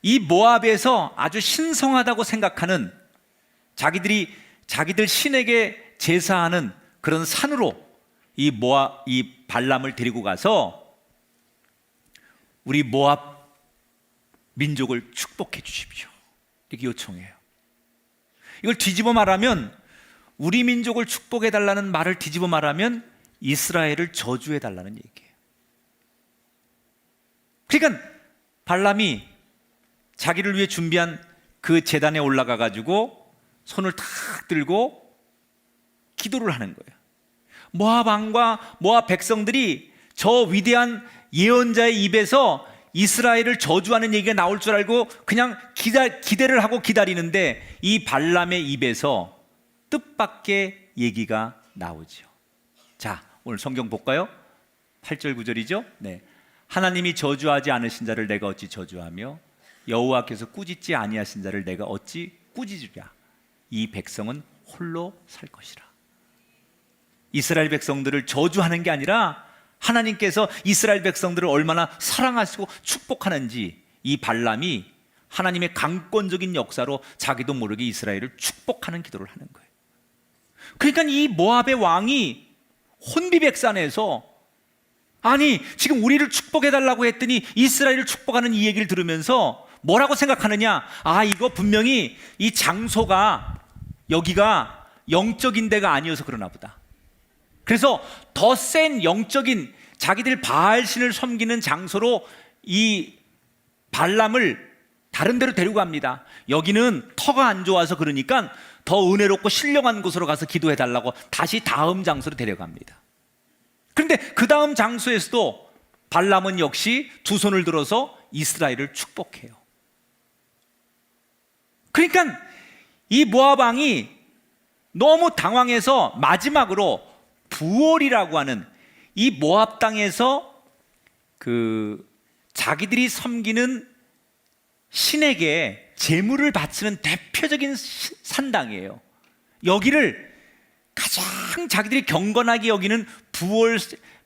이 모압에서 아주 신성하다고 생각하는 자기들 신에게 제사하는 그런 산으로 이 발람을 데리고 가서 우리 모압 민족을 축복해 주십시오 이렇게 요청해요. 이걸 뒤집어 말하면, 우리 민족을 축복해 달라는 말을 뒤집어 말하면 이스라엘을 저주해 달라는 얘기예요. 그러니까 발람이 자기를 위해 준비한 그 제단에 올라가 가지고 손을 탁 들고 기도를 하는 거예요. 모압 왕과 모압 백성들이 저 위대한 예언자의 입에서 이스라엘을 저주하는 얘기가 나올 줄 알고 그냥 기대를 하고 기다리는데 이 발람의 입에서 뜻밖의 얘기가 나오죠. 자, 오늘 성경 볼까요? 8절 9절이죠. 네. 하나님이 저주하지 않으신 자를 내가 어찌 저주하며 여호와께서 꾸짖지 아니하신 자를 내가 어찌 꾸짖으랴. 이 백성은 홀로 살 것이라. 이스라엘 백성들을 저주하는 게 아니라 하나님께서 이스라엘 백성들을 얼마나 사랑하시고 축복하는지 이 발람이 하나님의 강권적인 역사로 자기도 모르게 이스라엘을 축복하는 기도를 하는 거예요. 그러니까 이 모압의 왕이 혼비백산에서 아니 지금 우리를 축복해달라고 했더니 이스라엘을 축복하는 이 얘기를 들으면서 뭐라고 생각하느냐? 아, 이거 분명히 이 장소가 여기가 영적인 데가 아니어서 그러나 보다. 그래서 더 센 영적인 자기들 바알신을 섬기는 장소로 이 발람을 다른 데로 데리고 갑니다. 여기는 터가 안 좋아서 그러니까 더 은혜롭고 신령한 곳으로 가서 기도해 달라고 다시 다음 장소로 데려갑니다. 그런데 그 다음 장소에서도 발람은 역시 두 손을 들어서 이스라엘을 축복해요. 그러니까 이 모압 왕이 너무 당황해서 마지막으로 부올이라고 하는 이 모압 땅에서 그 자기들이 섬기는 신에게 제물을 바치는 대표적인 산당이에요. 여기를 가장 자기들이 경건하게 여기는 부올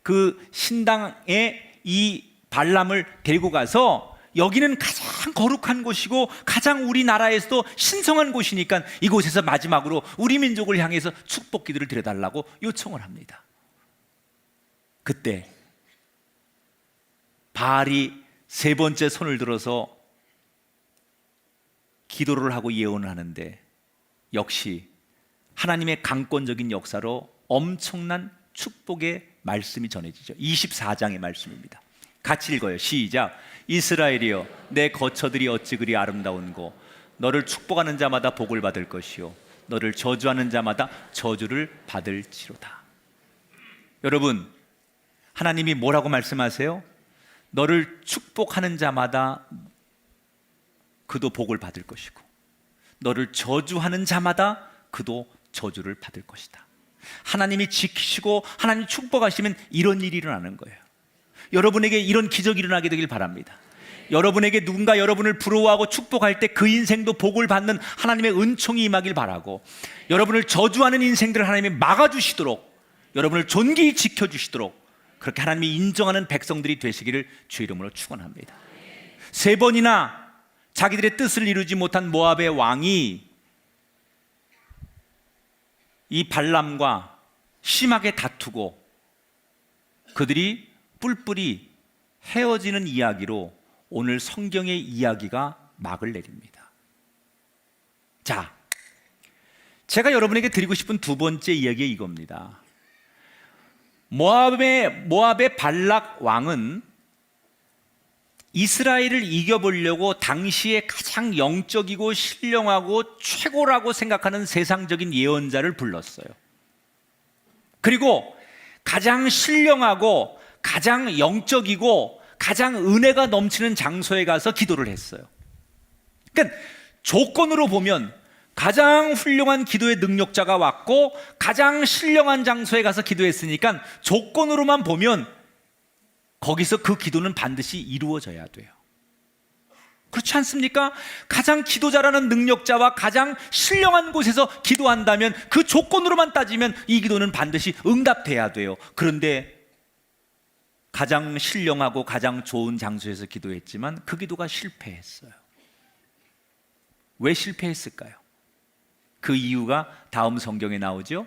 그 신당에 이 발람을 데리고 가서 여기는 가장 거룩한 곳이고 가장 우리나라에서도 신성한 곳이니까 이곳에서 마지막으로 우리 민족을 향해서 축복 기도를 드려달라고 요청을 합니다. 그때 바알이 세 번째 손을 들어서 기도를 하고 예언을 하는데 역시 하나님의 강권적인 역사로 엄청난 축복의 말씀이 전해지죠. 24장의 말씀입니다. 같이 읽어요. 시작. 이스라엘이여 내 거처들이 어찌 그리 아름다운고 너를 축복하는 자마다 복을 받을 것이요 너를 저주하는 자마다 저주를 받을지로다. 여러분, 하나님이 뭐라고 말씀하세요? 너를 축복하는 자마다 그도 복을 받을 것이고 너를 저주하는 자마다 그도 저주를 받을 것이다. 하나님이 지키시고 하나님이 축복하시면 이런 일이 일어나는 거예요. 여러분에게 이런 기적이 일어나게 되길 바랍니다. 여러분에게 누군가 여러분을 부러워하고 축복할 때 그 인생도 복을 받는 하나님의 은총이 임하길 바라고, 여러분을 저주하는 인생들을 하나님이 막아주시도록, 여러분을 존귀히 지켜주시도록 그렇게 하나님이 인정하는 백성들이 되시기를 주의 이름으로 축원합니다. 3번이나 자기들의 뜻을 이루지 못한 모압의 왕이 이 발람과 심하게 다투고 그들이 뿔뿔이 헤어지는 이야기로 오늘 성경의 이야기가 막을 내립니다. 자, 제가 여러분에게 드리고 싶은 두 번째 이야기가 이겁니다. 모압의 발락 왕은 이스라엘을 이겨보려고 당시에 가장 영적이고 신령하고 최고라고 생각하는 세상적인 예언자를 불렀어요. 그리고 가장 신령하고 가장 영적이고 가장 은혜가 넘치는 장소에 가서 기도를 했어요. 그러니까 조건으로 보면 가장 훌륭한 기도의 능력자가 왔고 가장 신령한 장소에 가서 기도했으니까 조건으로만 보면 거기서 그 기도는 반드시 이루어져야 돼요. 그렇지 않습니까? 가장 기도 잘하는 능력자와 가장 신령한 곳에서 기도한다면 그 조건으로만 따지면 이 기도는 반드시 응답돼야 돼요. 그런데 가장 신령하고 가장 좋은 장소에서 기도했지만 그 기도가 실패했어요. 왜 실패했을까요? 그 이유가 다음 성경에 나오죠.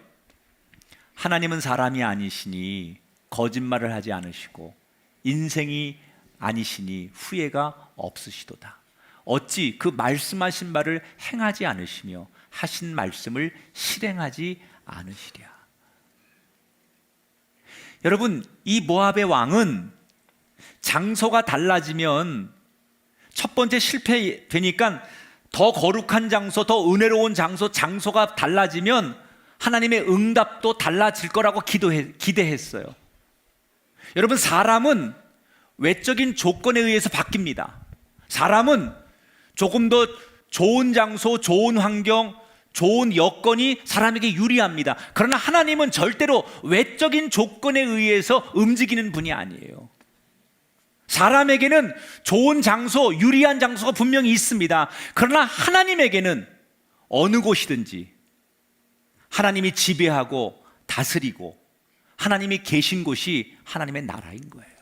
하나님은 사람이 아니시니 거짓말을 하지 않으시고 인생이 아니시니 후회가 없으시도다. 어찌 그 말씀하신 바를 행하지 않으시며 하신 말씀을 실행하지 않으시랴. 여러분, 이 모압의 왕은 장소가 달라지면 첫 번째 실패되니까 더 거룩한 장소, 더 은혜로운 장소가 달라지면 하나님의 응답도 달라질 거라고 기대했어요. 여러분, 사람은 외적인 조건에 의해서 바뀝니다. 사람은 조금 더 좋은 장소, 좋은 환경, 좋은 여건이 사람에게 유리합니다. 그러나 하나님은 절대로 외적인 조건에 의해서 움직이는 분이 아니에요. 사람에게는 좋은 장소, 유리한 장소가 분명히 있습니다. 그러나 하나님에게는 어느 곳이든지 하나님이 지배하고 다스리고 하나님이 계신 곳이 하나님의 나라인 거예요.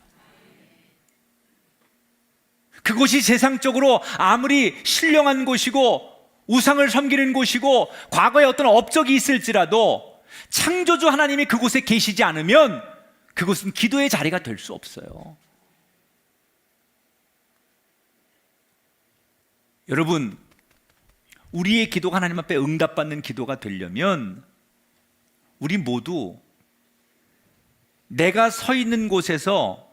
그곳이 세상적으로 아무리 신령한 곳이고 우상을 섬기는 곳이고 과거에 어떤 업적이 있을지라도 창조주 하나님이 그곳에 계시지 않으면 그곳은 기도의 자리가 될 수 없어요. 여러분, 우리의 기도가 하나님 앞에 응답받는 기도가 되려면 우리 모두 내가 서 있는 곳에서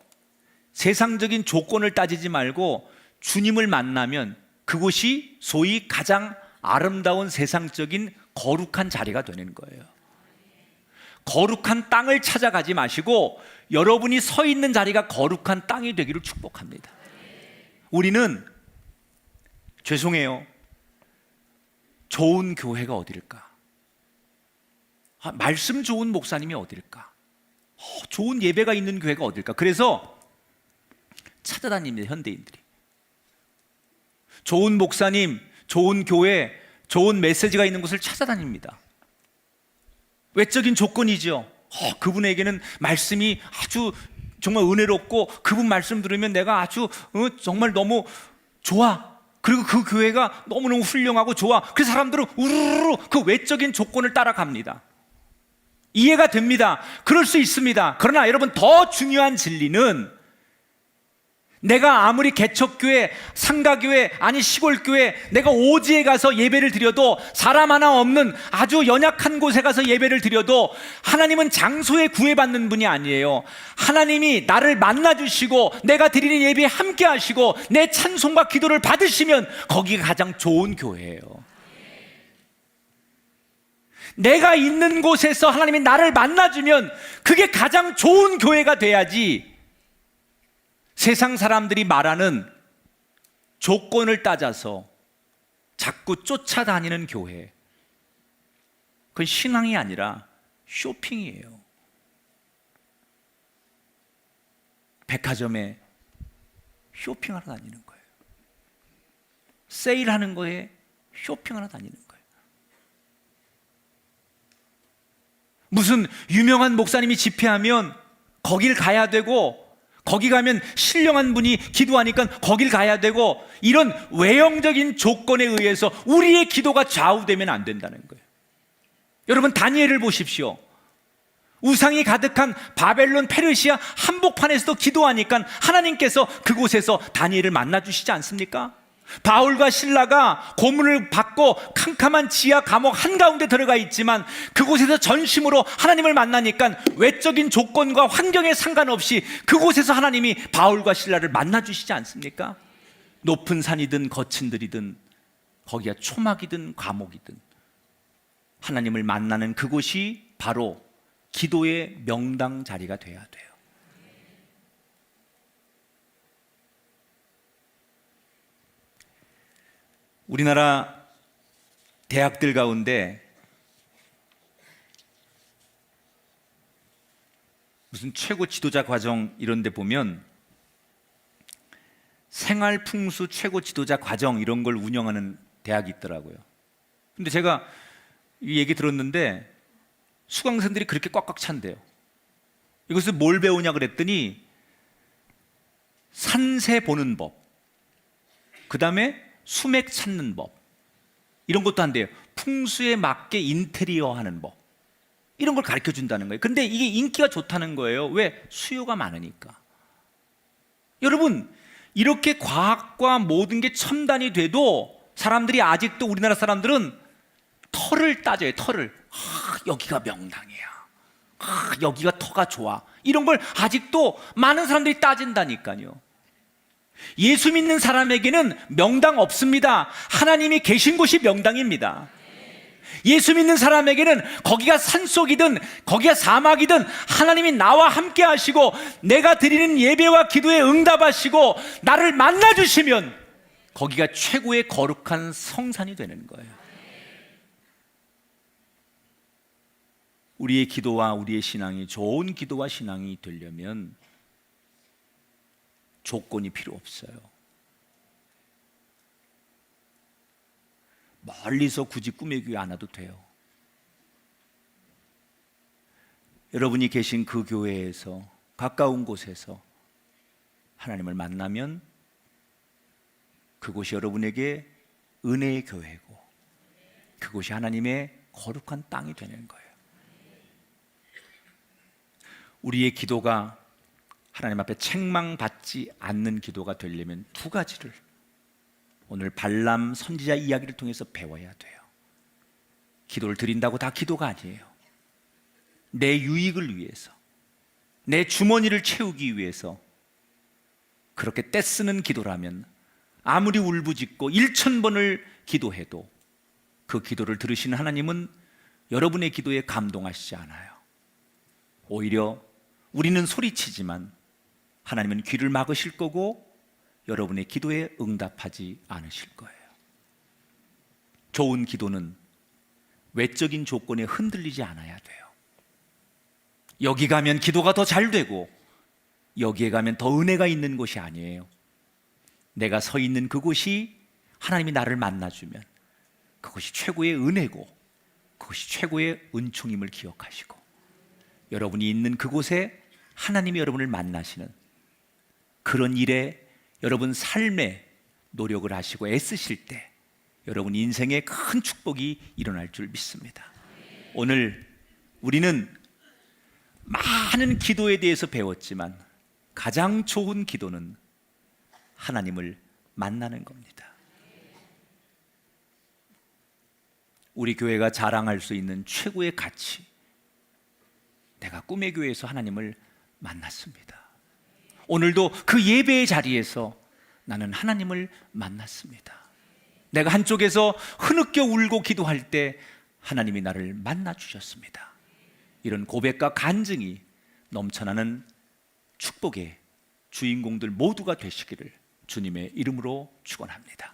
세상적인 조건을 따지지 말고 주님을 만나면 그곳이 소위 가장 아름다운 세상적인 거룩한 자리가 되는 거예요. 거룩한 땅을 찾아가지 마시고 여러분이 서 있는 자리가 거룩한 땅이 되기를 축복합니다. 우리는 죄송해요, 좋은 교회가 어딜까? 말씀 좋은 목사님이 어딜까? 좋은 예배가 있는 교회가 어딜까? 그래서 찾아다닙니다. 현대인들이 좋은 목사님, 좋은 교회, 좋은 메시지가 있는 곳을 찾아다닙니다. 외적인 조건이죠. 그분에게는 말씀이 아주 정말 은혜롭고 그분 말씀 들으면 내가 아주 정말 너무 좋아. 그리고 그 교회가 너무너무 훌륭하고 좋아. 그래서 사람들은 우르르 그 외적인 조건을 따라갑니다. 이해가 됩니다. 그럴 수 있습니다. 그러나 여러분, 더 중요한 진리는 내가 아무리 개척교회, 상가교회, 아니 시골교회, 내가 오지에 가서 예배를 드려도 사람 하나 없는 아주 연약한 곳에 가서 예배를 드려도 하나님은 장소에 구애받는 분이 아니에요. 하나님이 나를 만나주시고 내가 드리는 예배에 함께 하시고 내 찬송과 기도를 받으시면 거기가 가장 좋은 교회예요. 내가 있는 곳에서 하나님이 나를 만나주면 그게 가장 좋은 교회가 돼야지, 세상 사람들이 말하는 조건을 따져서 자꾸 쫓아다니는 교회, 그건 신앙이 아니라 쇼핑이에요. 백화점에 쇼핑하러 다니는 거예요. 세일하는 거에 쇼핑하러 다니는 거예요. 무슨 유명한 목사님이 집회하면 거길 가야 되고 거기 가면 신령한 분이 기도하니까 거길 가야 되고, 이런 외형적인 조건에 의해서 우리의 기도가 좌우되면 안 된다는 거예요. 여러분, 다니엘을 보십시오. 우상이 가득한 바벨론 페르시아 한복판에서도 기도하니까 하나님께서 그곳에서 다니엘을 만나주시지 않습니까? 바울과 실라가 고문을 받고 캄캄한 지하 감옥 한가운데 들어가 있지만 그곳에서 전심으로 하나님을 만나니까 외적인 조건과 환경에 상관없이 그곳에서 하나님이 바울과 실라를 만나주시지 않습니까? 높은 산이든 거친 들이든 거기가 초막이든 감옥이든 하나님을 만나는 그곳이 바로 기도의 명당 자리가 돼야 돼요. 우리나라 대학들 가운데 무슨 최고 지도자 과정 이런 데 보면 생활풍수 최고 지도자 과정 이런 걸 운영하는 대학이 있더라고요. 근데 제가 이 얘기 들었는데 수강생들이 그렇게 꽉꽉 찬대요. 이것을 뭘 배우냐 그랬더니 산세 보는 법, 그 다음에 수맥 찾는 법, 이런 것도 한대요. 풍수에 맞게 인테리어 하는 법, 이런 걸 가르쳐 준다는 거예요. 근데 이게 인기가 좋다는 거예요. 왜? 수요가 많으니까. 여러분, 이렇게 과학과 모든 게 첨단이 돼도 사람들이 아직도, 우리나라 사람들은 터를 따져요. 터를. 여기가 명당이야. 여기가 터가 좋아. 이런 걸 아직도 많은 사람들이 따진다니까요. 예수 믿는 사람에게는 명당 없습니다. 하나님이 계신 곳이 명당입니다. 예수 믿는 사람에게는 거기가 산속이든 거기가 사막이든 하나님이 나와 함께 하시고 내가 드리는 예배와 기도에 응답하시고 나를 만나주시면 거기가 최고의 거룩한 성산이 되는 거예요. 우리의 기도와 우리의 신앙이 좋은 기도와 신앙이 되려면 조건이 필요 없어요. 멀리서 굳이 꿈의 교회 안 와도 돼요. 여러분이 계신 그 교회에서, 가까운 곳에서 하나님을 만나면 그곳이 여러분에게 은혜의 교회고 그곳이 하나님의 거룩한 땅이 되는 거예요. 우리의 기도가 하나님 앞에 책망받지 않는 기도가 되려면 두 가지를 오늘 발람 선지자 이야기를 통해서 배워야 돼요. 기도를 드린다고 다 기도가 아니에요. 내 유익을 위해서, 내 주머니를 채우기 위해서 그렇게 떼쓰는 기도라면 아무리 울부짖고 1000번을 기도해도 그 기도를 들으시는 하나님은 여러분의 기도에 감동하시지 않아요. 오히려 우리는 소리치지만 하나님은 귀를 막으실 거고 여러분의 기도에 응답하지 않으실 거예요. 좋은 기도는 외적인 조건에 흔들리지 않아야 돼요. 여기 가면 기도가 더 잘 되고 여기에 가면 더 은혜가 있는 곳이 아니에요. 내가 서 있는 그곳이 하나님이 나를 만나주면 그것이 최고의 은혜고 그것이 최고의 은총임을 기억하시고 여러분이 있는 그곳에 하나님이 여러분을 만나시는 그런 일에 여러분 삶에 노력을 하시고 애쓰실 때 여러분 인생에 큰 축복이 일어날 줄 믿습니다. 오늘 우리는 많은 기도에 대해서 배웠지만 가장 좋은 기도는 하나님을 만나는 겁니다. 우리 교회가 자랑할 수 있는 최고의 가치, 내가 꿈의 교회에서 하나님을 만났습니다. 오늘도 그 예배의 자리에서 나는 하나님을 만났습니다. 내가 한쪽에서 흐느껴 울고 기도할 때 하나님이 나를 만나 주셨습니다. 이런 고백과 간증이 넘쳐나는 축복의 주인공들 모두가 되시기를 주님의 이름으로 축원합니다.